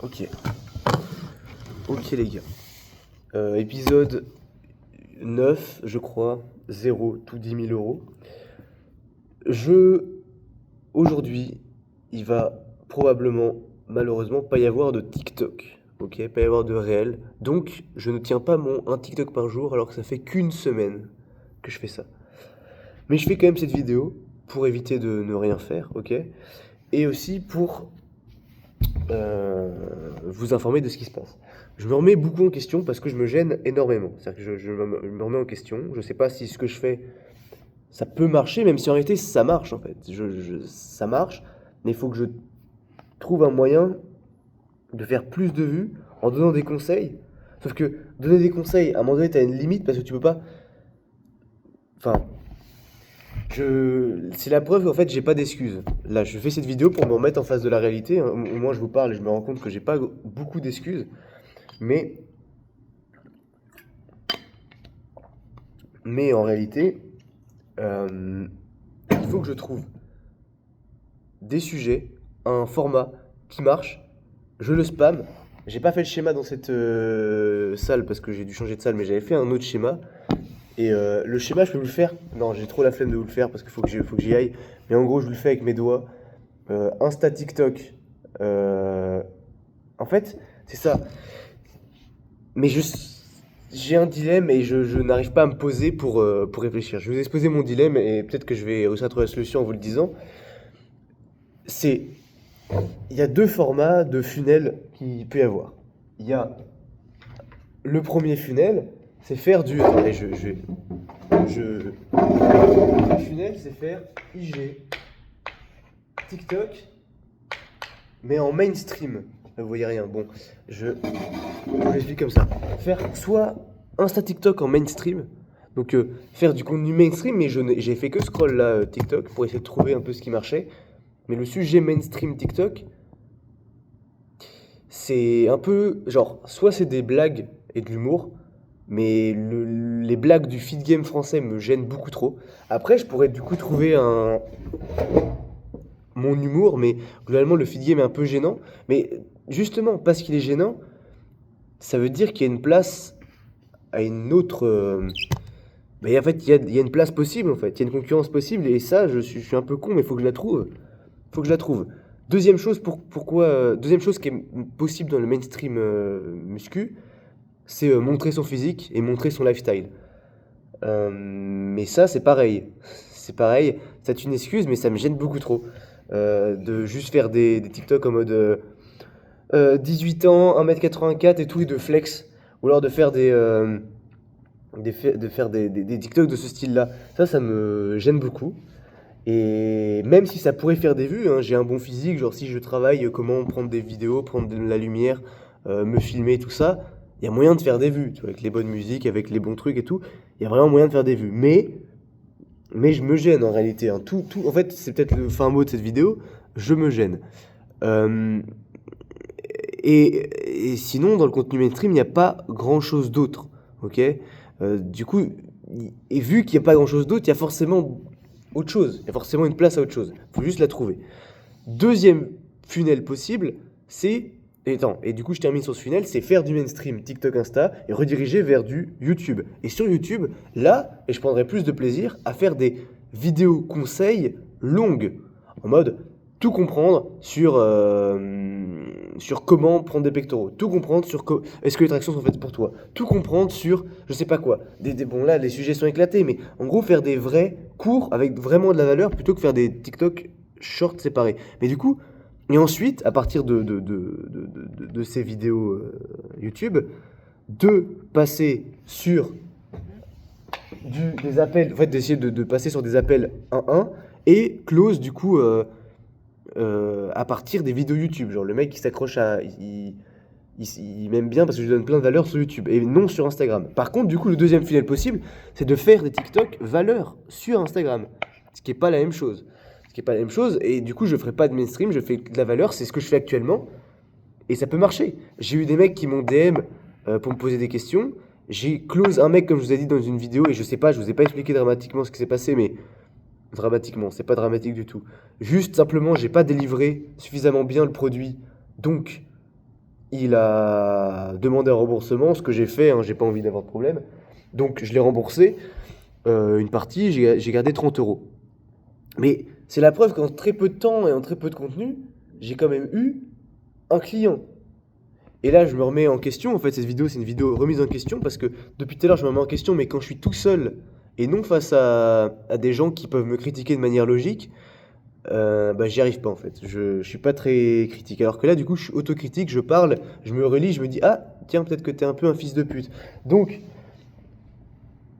Ok. Ok les gars. Épisode 9, je crois. 0, tout 10 000 euros. Aujourd'hui, il va probablement, malheureusement, pas y avoir de TikTok. Ok, pas y avoir de réel. Donc, je ne tiens pas mon un TikTok par jour alors que ça fait qu'une semaine que je fais ça. Mais je fais quand même cette vidéo pour éviter de ne rien faire, ok? Et aussi pour vous informer de ce qui se passe. Je me remets beaucoup en question parce que je me gêne énormément. C'est-à-dire que je me remets en question. Je ne sais pas si ce que je fais, ça peut marcher, même si en réalité ça marche en fait. Ça marche, mais il faut que je trouve un moyen de faire plus de vues en donnant des conseils. Sauf que donner des conseils, à un moment donné, tu as une limite parce que tu peux pas. Enfin, c'est la preuve qu'en fait, j'ai pas d'excuses. Là, je fais cette vidéo pour me remettre en face de la réalité. Au moins, je vous parle et je me rends compte que j'ai pas beaucoup d'excuses. Mais, mais en réalité, euh, il faut que je trouve des sujets, un format qui marche. Je le spam. J'ai pas fait le schéma dans cette salle parce que j'ai dû changer de salle, mais j'avais fait un autre schéma. Et le schéma, je peux vous le faire. Non, j'ai trop la flemme de vous le faire parce qu'il faut que j'y aille. Mais en gros, je vous le fais avec mes doigts. Insta, TikTok. Euh, En fait, c'est ça. Mais j'ai un dilemme et je n'arrive pas à me poser pour réfléchir. Je vais vous exposer mon dilemme et peut-être que je vais réussir à trouver la solution en vous le disant. C'est, il y a deux formats de funnel qu'il peut y avoir. Il y a le premier funnel, c'est faire du. Attendez, le funnel, c'est faire IG, TikTok, mais en mainstream. Vous voyez rien. Bon, je vous l'explique comme ça. Faire soit Insta TikTok en mainstream, donc faire du contenu mainstream, mais j'ai fait que scroll là TikTok pour essayer de trouver un peu ce qui marchait. Mais le sujet mainstream TikTok, c'est un peu genre, soit c'est des blagues et de l'humour, mais les blagues du feed game français me gênent beaucoup trop. Après, je pourrais du coup trouver mon humour, mais globalement le feed game est un peu gênant. Mais justement, parce qu'il est gênant, ça veut dire qu'il y a une place à une autre. Mais en fait, il y a une place possible, en fait. Il y a une concurrence possible, et ça, je suis un peu con, mais il faut que je la trouve. Faut que je la trouve. Deuxième chose qui est possible dans le mainstream muscu, c'est montrer son physique et montrer son lifestyle. Mais ça, c'est pareil. C'est pareil, c'est une excuse, mais ça me gêne beaucoup trop. De juste faire des TikTok en mode 18 ans, 1m84 et tout, et de flex. Ou alors de faire des TikTok de ce style-là. Ça me gêne beaucoup. Et même si ça pourrait faire des vues, hein, j'ai un bon physique, genre si je travaille, comment prendre des vidéos, prendre de la lumière, me filmer, tout ça, il y a moyen de faire des vues, tu vois, avec les bonnes musiques, avec les bons trucs et tout, il y a vraiment moyen de faire des vues. Mais je me gêne en réalité, hein. En fait, c'est peut-être le fin mot de cette vidéo, je me gêne. Euh, et sinon, dans le contenu mainstream, il n'y a pas grand-chose d'autre, ok? Du coup, et vu qu'il n'y a pas grand-chose d'autre, il y a forcément autre chose. Il y a forcément une place à autre chose. Il faut juste la trouver. Deuxième funnel possible, c'est. Et du coup, je termine sur ce funnel, c'est faire du mainstream TikTok, Insta et rediriger vers du YouTube. Et sur YouTube, là, et je prendrai plus de plaisir à faire des vidéos conseils longues, en mode tout comprendre sur comment prendre des pectoraux, tout comprendre sur est-ce que les tractions sont faites pour toi, tout comprendre sur je sais pas quoi. Bon, là, les sujets sont éclatés, mais en gros, faire des vrais cours avec vraiment de la valeur plutôt que faire des TikTok shorts séparés. Mais du coup, et ensuite, à partir de ces vidéos YouTube, de passer sur des appels, en fait, d'essayer de passer sur des appels 1-1 et close du coup à partir des vidéos YouTube. Genre le mec qui s'accroche à. Il m'aime bien parce que je lui donne plein de valeurs sur YouTube et non sur Instagram. Par contre, du coup, le deuxième funnel possible, c'est de faire des TikTok valeurs sur Instagram. Ce qui n'est pas la même chose. Ce qui est pas la même chose. Et du coup, je ne ferai pas de mainstream, je fais de la valeur. C'est ce que je fais actuellement. Et ça peut marcher. J'ai eu des mecs qui m'ont DM pour me poser des questions. J'ai close un mec, comme je vous ai dit dans une vidéo, et je sais pas, je vous ai pas expliqué dramatiquement ce qui s'est passé, mais dramatiquement, c'est pas dramatique du tout. Juste simplement, j'ai pas délivré suffisamment bien le produit. Donc, il a demandé un remboursement, ce que j'ai fait, hein, j'ai pas envie d'avoir de problème. Donc je l'ai remboursé, une partie, j'ai gardé 30 euros. Mais c'est la preuve qu'en très peu de temps et en très peu de contenu, j'ai quand même eu un client. Et là, je me remets en question. En fait, cette vidéo, c'est une vidéo remise en question parce que depuis tout à l'heure, je me remets en question, mais quand je suis tout seul et non face à des gens qui peuvent me critiquer de manière logique, bah, j'y arrive pas en fait. Je suis pas très critique. Alors que là, du coup, je suis autocritique, je parle, je me relis, je me dis, ah, tiens, peut-être que t'es un peu un fils de pute. Donc,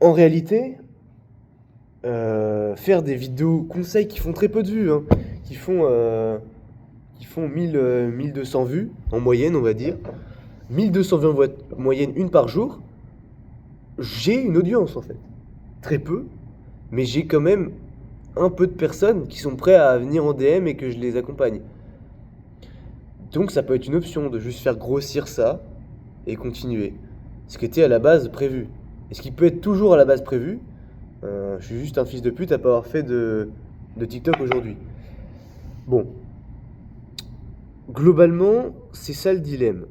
en réalité, faire des vidéos conseils qui font très peu de vues, hein, qui font, euh, qui font 1200 vues en moyenne, on va dire. 1200 vues en moyenne, une par jour. J'ai une audience en fait. Très peu, mais j'ai quand même un peu de personnes qui sont prêtes à venir en DM et que je les accompagne. Donc ça peut être une option de juste faire grossir ça et continuer. Ce qui était à la base prévu. Et ce qui peut être toujours à la base prévu, je suis juste un fils de pute à pas avoir fait de TikTok aujourd'hui. Bon, globalement, c'est ça le dilemme.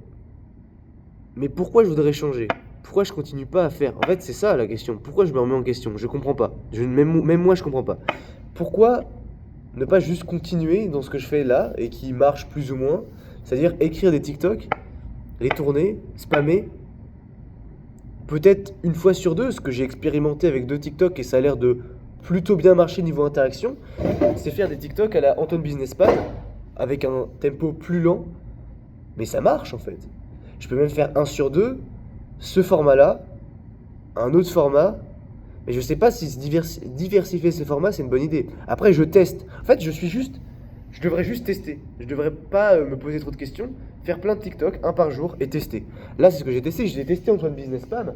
Mais pourquoi je voudrais changer? Pourquoi je continue pas à faire? En fait, c'est ça la question. Pourquoi je me remets en question? Je comprends pas. Même moi, je comprends pas. Pourquoi ne pas juste continuer dans ce que je fais là et qui marche plus ou moins? C'est-à-dire écrire des TikTok, les tourner, spammer. Peut-être une fois sur deux, ce que j'ai expérimenté avec deux TikTok et ça a l'air de plutôt bien marcher niveau interaction, c'est faire des TikTok à la Antoine Business Pal avec un tempo plus lent, mais ça marche en fait. Je peux même faire un sur deux, ce format-là, un autre format, mais je sais pas si diversifier ces formats c'est une bonne idée. Après, je teste. En fait, je devrais juste tester. Je devrais pas me poser trop de questions, faire plein de TikTok, un par jour et tester. Là, c'est ce que j'ai testé. J'ai testé Antoine Business Spam.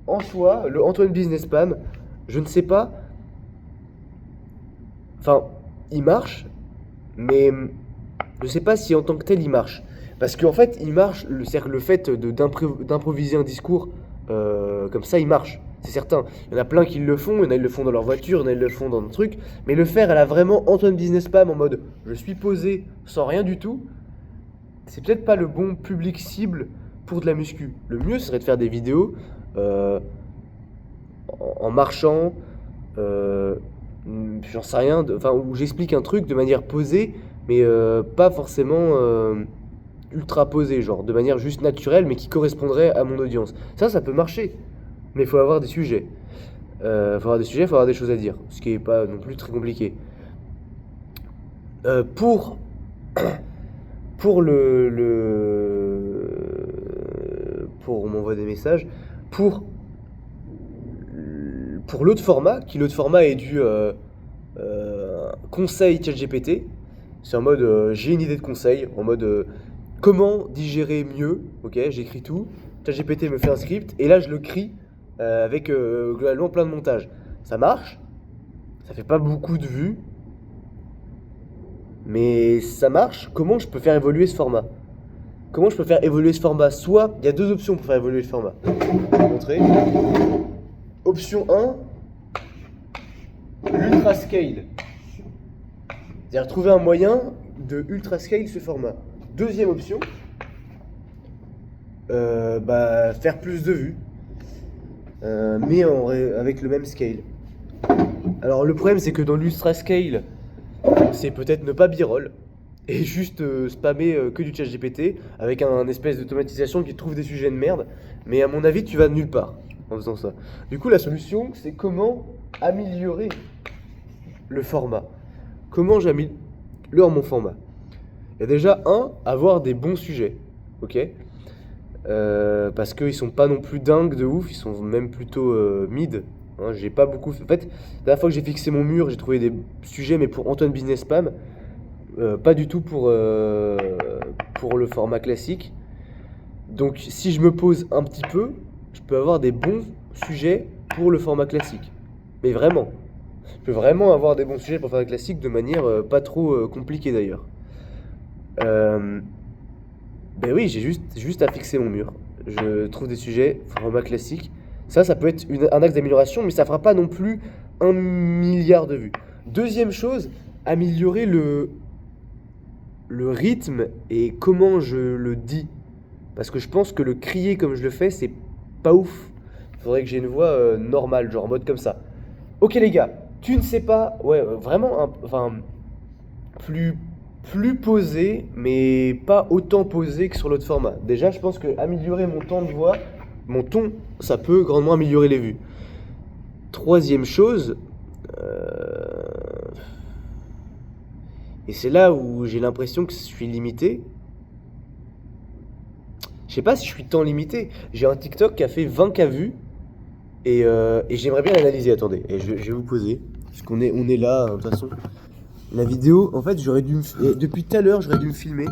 En soi, le Antoine Business Spam, je ne sais pas. Enfin, il marche, mais je sais pas si en tant que tel il marche. Parce qu'en fait, il marche, c'est-à-dire que le fait d'improviser un discours comme ça, il marche. C'est certain. Il y en a plein qui le font, il y en a qui le font dans leur voiture, il y en a qui le font dans un truc. Mais le faire, elle a vraiment Antoine Business Spam en mode je suis posé sans rien du tout, c'est peut-être pas le bon public cible pour de la muscu. Le mieux serait de faire des vidéos euh, en marchant, euh, j'en sais rien, enfin où j'explique un truc de manière posée, mais pas forcément ultra posée, genre de manière juste naturelle, mais qui correspondrait à mon audience. Ça peut marcher, mais il faut avoir des sujets. Faut avoir des sujets, faut avoir des choses à dire, ce qui est pas non plus très compliqué. Euh, pour pour pour on m'envoie des messages pour pour l'autre format, qui l'autre format est du conseil ChatGPT. C'est en mode j'ai une idée de conseil, en mode comment digérer mieux. Ok, j'écris tout. ChatGPT me fait un script et là je le crie avec globalement plein de montage. Ça marche, ça fait pas beaucoup de vues, mais ça marche. Comment je peux faire évoluer ce format? Comment je peux faire évoluer ce format? Soit, il y a deux options pour faire évoluer le format. Je vais vous montrer. Option 1, l'ultra scale. C'est-à-dire trouver un moyen de ultra scale ce format. Deuxième option, faire plus de vues, mais avec le même scale. Alors le problème c'est que dans l'ultra scale, c'est peut-être ne pas b-roll et juste spammer que du chat GPT avec un espèce d'automatisation qui trouve des sujets de merde. Mais à mon avis, tu vas nulle part en faisant ça. Du coup, la solution, c'est comment améliorer le format. Comment j'améliore mon format? Il y a déjà avoir des bons sujets, ok? Parce qu'ils sont pas non plus dingues de ouf, ils sont même plutôt mid. Hein, j'ai pas beaucoup. En fait, la dernière fois que j'ai fixé mon mur, j'ai trouvé des sujets, mais pour Antoine Business Spam, pas du tout pour le format classique. Donc, si je me pose un petit peu, je peux avoir des bons sujets pour le format classique. Mais vraiment, je peux vraiment avoir des bons sujets pour le format classique de manière pas trop compliquée d'ailleurs. Euh, Ben oui, j'ai juste à fixer mon mur. Je trouve des sujets, format classique. Ça peut être un axe d'amélioration, mais ça fera pas non plus 1 milliard de vues. Deuxième chose, améliorer le rythme et comment je le dis. Parce que je pense que le crier comme je le fais, c'est pas ouf. Faudrait que j'ai une voix normale, genre en mode comme ça. Ok les gars, tu ne sais pas, ouais, vraiment, enfin, plus, plus posé, mais pas autant posé que sur l'autre format. Déjà, je pense que améliorer mon temps de voix, mon ton, ça peut grandement améliorer les vues. Troisième chose, et c'est là où j'ai l'impression que je suis limité. Je sais pas si je suis tant limité. J'ai un TikTok qui a fait 20K vues et j'aimerais bien l'analyser. Attendez, et je vais vous poser. Parce on est là, de toute façon. La vidéo, en fait, depuis tout à l'heure, j'aurais dû me filmer.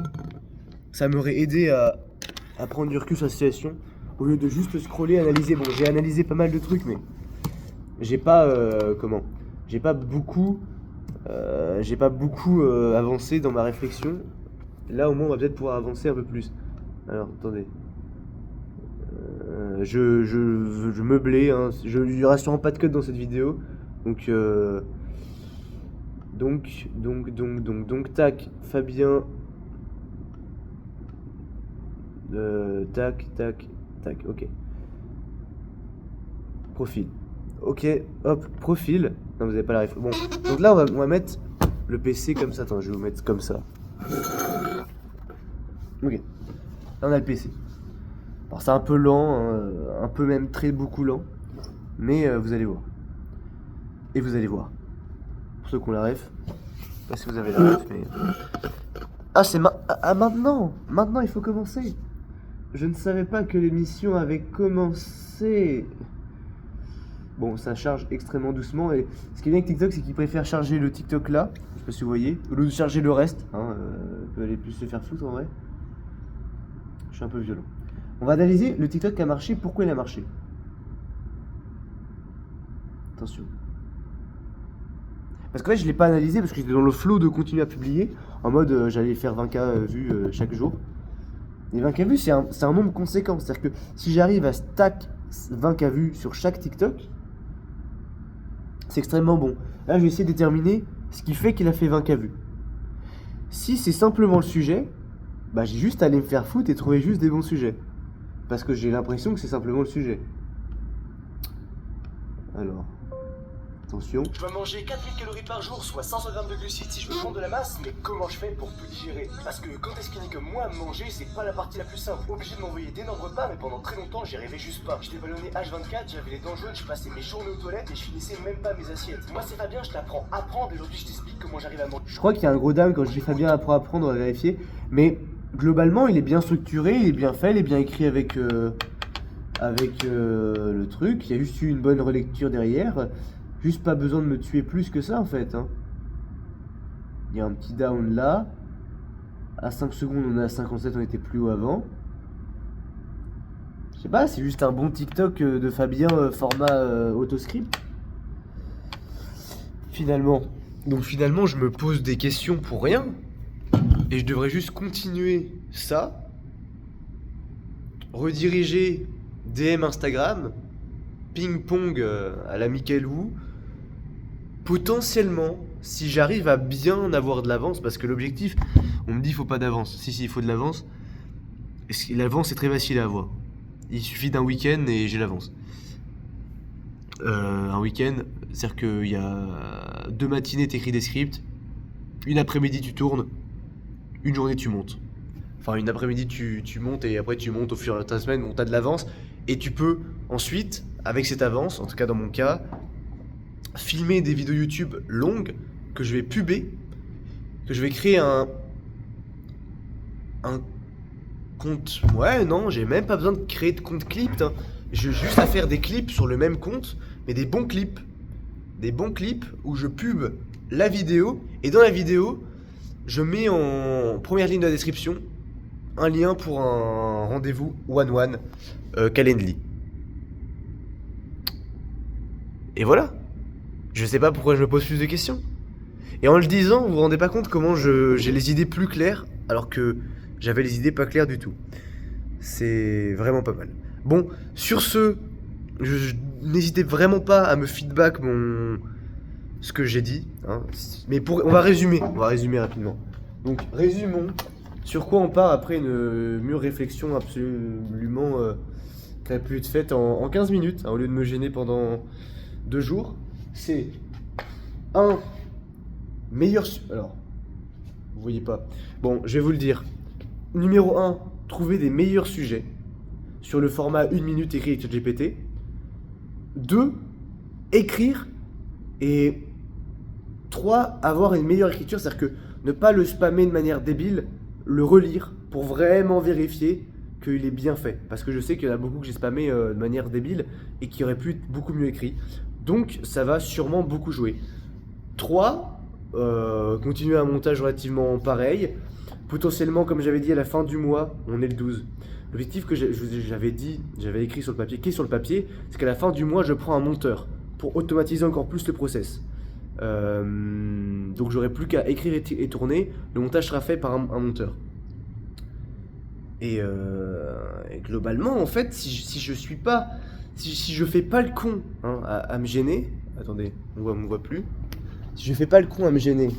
Ça m'aurait aidé à prendre du recul sur la situation. Au lieu de juste scroller, analyser. Bon, j'ai analysé pas mal de trucs, mais j'ai pas, j'ai pas beaucoup, avancé dans ma réflexion. Là, au moins, on va peut-être pouvoir avancer un peu plus. Alors, attendez. Je meublais, hein. Il n'y aura sûrement pas de code dans cette vidéo. Donc, tac, Fabien. Tac, ok. Profil. Ok, hop, profil. Non, vous avez pas la ref. Bon, donc là, on va mettre le PC comme ça. Attends, je vais vous mettre comme ça. Ok. Là, on a le PC. Alors, c'est un peu lent, hein, un peu même beaucoup lent. Mais vous allez voir. Et vous allez voir. Pour ceux qui ont la ref. Je sais pas si vous avez la ref, mais. Ah, maintenant! Maintenant, il faut commencer! Je ne savais pas que l'émission avait commencé. Bon, ça charge extrêmement doucement. Et ce qui est bien avec TikTok, c'est qu'il préfère charger le TikTok là. Je sais pas si vous voyez. Au lieu de charger le reste. Hein, peut aller plus se faire foutre en vrai. Je suis un peu violent. On va analyser le TikTok qui a marché. Pourquoi il a marché? Attention. Parce que là, je l'ai pas analysé parce que j'étais dans le flow de continuer à publier. En mode, j'allais faire 20K vues chaque jour. Et 20K vues, c'est un nombre conséquent. C'est-à-dire que si j'arrive à stack 20K vues sur chaque TikTok, c'est extrêmement bon. Là, je vais essayer de déterminer ce qui fait qu'il a fait 20K vues. Si c'est simplement le sujet, bah j'ai juste à aller me faire foutre et trouver juste des bons sujets. Parce que j'ai l'impression que c'est simplement le sujet. Alors... Attention. Je dois manger 4000 calories par jour, soit 500 grammes de glucides si je veux prendre de la masse, mais comment je fais pour tout digérer? Parce que quand t'expliques que moi, manger, c'est pas la partie la plus simple. Obligé de m'envoyer d'énormes repas, mais pendant très longtemps, j'y arrivais juste pas. J'étais ballonné H24, j'avais les dents jaunes, je passais mes journées aux toilettes et je finissais même pas mes assiettes. Moi, c'est Fabien, je t'apprends à apprendre et aujourd'hui, je t'explique comment j'arrive à manger. Je crois qu'il y a un gros down quand je dis Fabien apprend à apprendre, on va vérifier. Mais globalement, il est bien structuré, il est bien fait, il est bien écrit avec le truc. Il y a juste eu une bonne relecture derrière. Juste pas besoin de me tuer plus que ça en fait. Hein. Il y a un petit down là. À 5 secondes, on est à 57, on était plus haut avant. Je sais pas, c'est juste un bon TikTok de Fabien format autoscript. Finalement. Donc finalement, je me pose des questions pour rien. Et je devrais juste continuer ça. Rediriger DM Instagram. Ping-pong à la Michael Wu. Potentiellement, si j'arrive à bien avoir de l'avance, parce que l'objectif, on me dit il faut pas d'avance. Si, il faut de l'avance. L'avance est très facile à avoir. Il suffit d'un week-end et j'ai l'avance. Un week-end, c'est-à-dire qu'il y a 2 matinées, t'écris des scripts, une après-midi tu tournes, une journée tu montes. Enfin, une après-midi tu montes et après tu montes au fur et à mesure de ta semaine, donc t'as de l'avance. Et tu peux ensuite, avec cette avance, en tout cas dans mon cas, filmer des vidéos YouTube longues que je vais puber, que je vais créer un compte. Ouais, non, j'ai même pas besoin de créer de compte clip. Hein. J'ai juste à faire des clips sur le même compte, mais des bons clips. Des bons clips où je pub la vidéo et dans la vidéo, je mets en première ligne de la description un lien pour un rendez-vous one-one Calendly. Et voilà. Je sais pas pourquoi je me pose plus de questions. Et en le disant, vous vous rendez pas compte comment j'ai les idées plus claires alors que j'avais les idées pas claires du tout. C'est vraiment pas mal. Bon, sur ce, n'hésitez vraiment pas à me feedback ce que j'ai dit. Hein. Mais on va résumer rapidement. Donc, résumons. Sur quoi on part après une mûre réflexion absolument qui a pu être faite en 15 minutes, hein, au lieu de me gêner pendant 2 jours. C'est un meilleur... Alors, vous voyez pas. Bon, je vais vous le dire. Numéro 1, trouver des meilleurs sujets sur le format 1 minute écrit avec ChatGPT. 2, écrire. Et 3, avoir une meilleure écriture, c'est-à-dire que ne pas le spammer de manière débile, le relire pour vraiment vérifier qu'il est bien fait. Parce que je sais qu'il y en a beaucoup que j'ai spammé de manière débile et qui auraient pu être beaucoup mieux écrit. Donc ça va sûrement beaucoup jouer. 3, continuer un montage relativement pareil. Potentiellement, comme j'avais dit, à la fin du mois, on est le 12. L'objectif que j'avais écrit sur le papier, qui est sur le papier, c'est qu'à la fin du mois, je prends un monteur pour automatiser encore plus le process. Donc j'aurai plus qu'à écrire et tourner, le montage sera fait par un monteur. Et globalement, en fait, si je fais pas le con hein, à me gêner, attendez, on me voit plus. Si je fais pas le con à me gêner,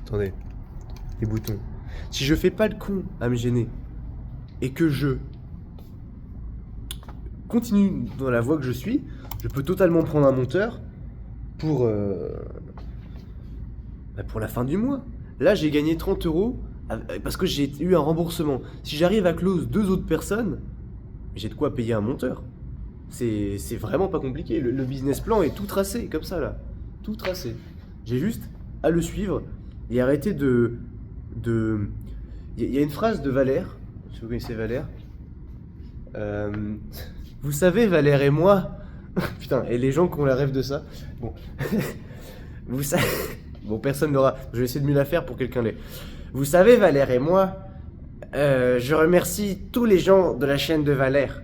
attendez, les boutons. Si je fais pas le con à me gêner et que je continue dans la voie que je suis, je peux totalement prendre un monteur pour la fin du mois. Là, j'ai gagné 30 € parce que j'ai eu un remboursement. Si j'arrive à close 2 autres personnes, j'ai de quoi payer un monteur. C'est vraiment pas compliqué. Le business plan est tout tracé, comme ça là. Tout tracé. J'ai juste à le suivre et arrêter de... Il y a une phrase de Valère, si vous connaissez Valère. Vous savez, Valère et moi... Putain, et les gens qui ont la rêve de ça. Bon. Vous savez... Bon, personne l'aura. Je vais essayer de mieux la faire pour quelqu'un l'ait. Vous savez, Valère et moi, je remercie tous les gens de la chaîne de Valère.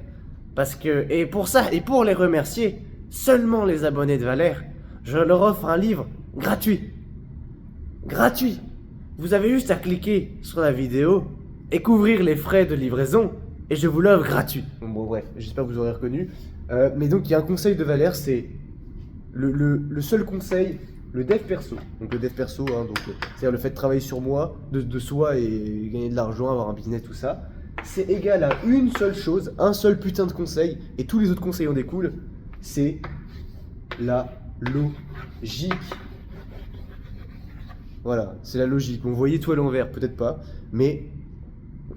Parce que, et pour ça, et pour les remercier, seulement les abonnés de Valère, je leur offre un livre gratuit. Gratuit. Vous avez juste à cliquer sur la vidéo et couvrir les frais de livraison et je vous l'offre gratuit. Bon, bref, j'espère que vous aurez reconnu. Mais donc, il y a un conseil de Valère, c'est le seul conseil, le dev perso. Donc, le dev perso, hein, c'est-à-dire le fait de travailler sur moi, de soi et gagner de l'argent, avoir un business, tout ça. C'est égal à une seule chose, un seul putain de conseil, et tous les autres conseils en découlent, c'est la logique. Voilà, c'est la logique. Bon, vous voyez tout à l'envers, peut-être pas, mais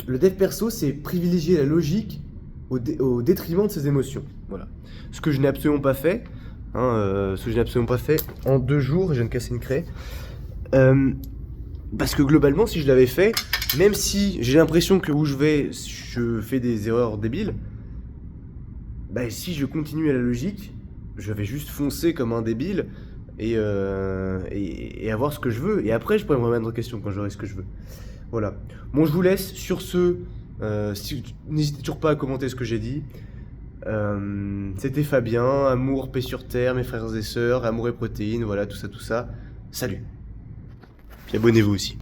le dev perso, c'est privilégier la logique au détriment de ses émotions. Voilà. Ce que je n'ai absolument pas fait, en 2 jours, je viens de casser une craie. Parce que globalement, si je l'avais fait, même si j'ai l'impression que où je fais des erreurs débiles, bah si je continue à la logique, je vais juste foncer comme un débile et avoir ce que je veux. Et après, je pourrais me remettre en question quand j'aurai ce que je veux. Voilà. Bon, je vous laisse. Sur ce, n'hésitez toujours pas à commenter ce que j'ai dit. C'était Fabien, amour, paix sur terre, mes frères et sœurs, amour et protéines, voilà, tout ça. Salut. Puis abonnez-vous aussi.